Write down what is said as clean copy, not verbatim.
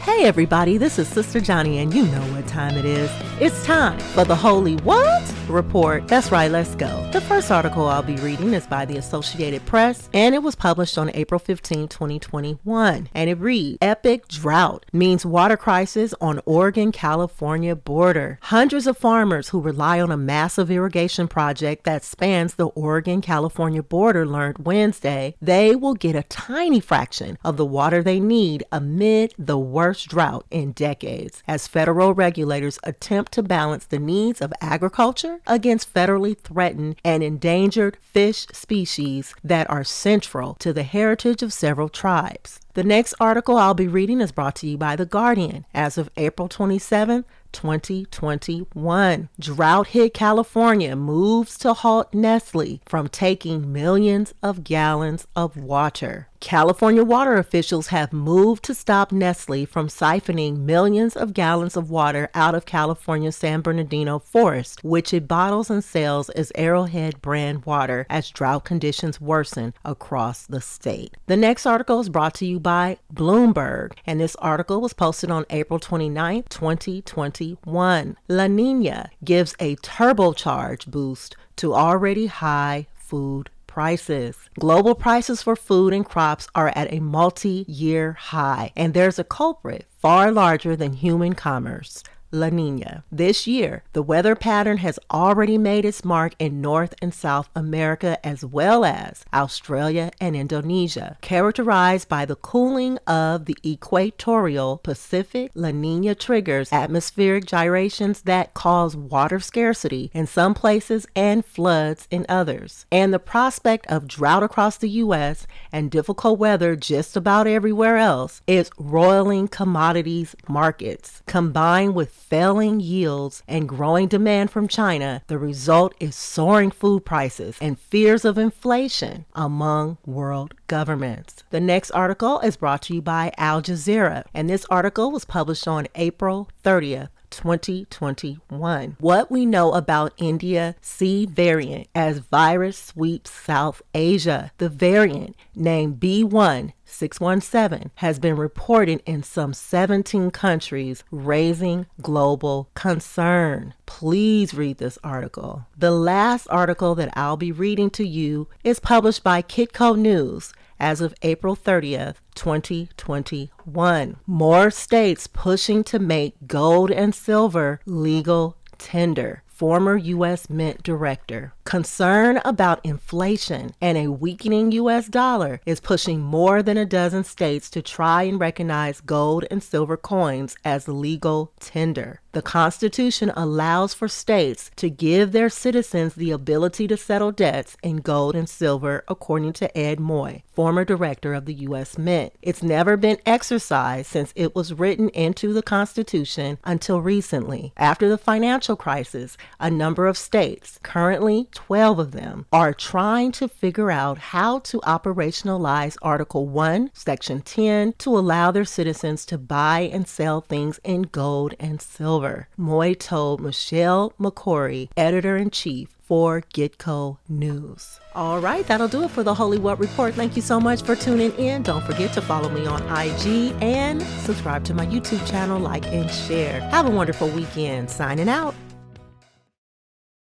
Hey everybody, this is Sister Johnny and you know what time it is. It's time for the Holy What? Report. That's right, let's go. The first article I'll be reading is by the Associated Press and it was published on April 15, 2021. And it reads, Epic drought means water crisis on Oregon-California border. Hundreds of farmers who rely on a massive irrigation project that spans the Oregon-California border learned Wednesday they will get a tiny fraction of the water they need amid the worst drought in decades, as federal regulators attempt to balance the needs of agriculture against federally threatened and endangered fish species that are central to the heritage of several tribes. The next article I'll be reading is brought to you by The Guardian. As of April 27th, 2021. Drought hit California moves to halt Nestle from taking millions of gallons of water. California water officials have moved to stop Nestle from siphoning millions of gallons of water out of California's San Bernardino forest, which it bottles and sells as Arrowhead brand water as drought conditions worsen across the state. The next article is brought to you by Bloomberg, and this article was posted on April 29, 2021. La Nina gives a turbocharge boost to already high food prices. Global prices for food and crops are at a multi-year high, and there's a culprit far larger than human commerce. La Nina. This year, the weather pattern has already made its mark in North and South America as well as Australia and Indonesia. Characterized by the cooling of the equatorial Pacific, La Nina triggers atmospheric gyrations that cause water scarcity in some places and floods in others. And the prospect of drought across the U.S. and difficult weather just about everywhere else is roiling commodities markets. Combined with failing yields and growing demand from China, the result is soaring food prices and fears of inflation among world governments. The next article is brought to you by Al Jazeera, and this article was published on April 30th. 2021. What we know about India C variant as virus sweeps South Asia. The variant, named B1617, has been reported in some 17 countries, raising global concern. Please read this article. The last article that I'll be reading to you is published by Kitco News as of April 30th, 2021. More states pushing to make gold and silver legal tender. Former U.S. Mint Director. Concern about inflation and a weakening U.S. dollar is pushing more than a dozen states to try and recognize gold and silver coins as legal tender. The Constitution allows for states to give their citizens the ability to settle debts in gold and silver, according to Ed Moy, former director of the U.S. Mint. It's never been exercised since it was written into the Constitution until recently. After the financial crisis, a number of states, currently 12 of them, are trying to figure out how to operationalize Article 1, Section 10 to allow their citizens to buy and sell things in gold and silver. Moy told Michelle McCory, editor-in-chief for Kitco News. All right, that'll do it for the Holy What Report. Thank you so much for tuning in. Don't forget to follow me on IG and subscribe to my YouTube channel, like and share. Have a wonderful weekend. Signing out.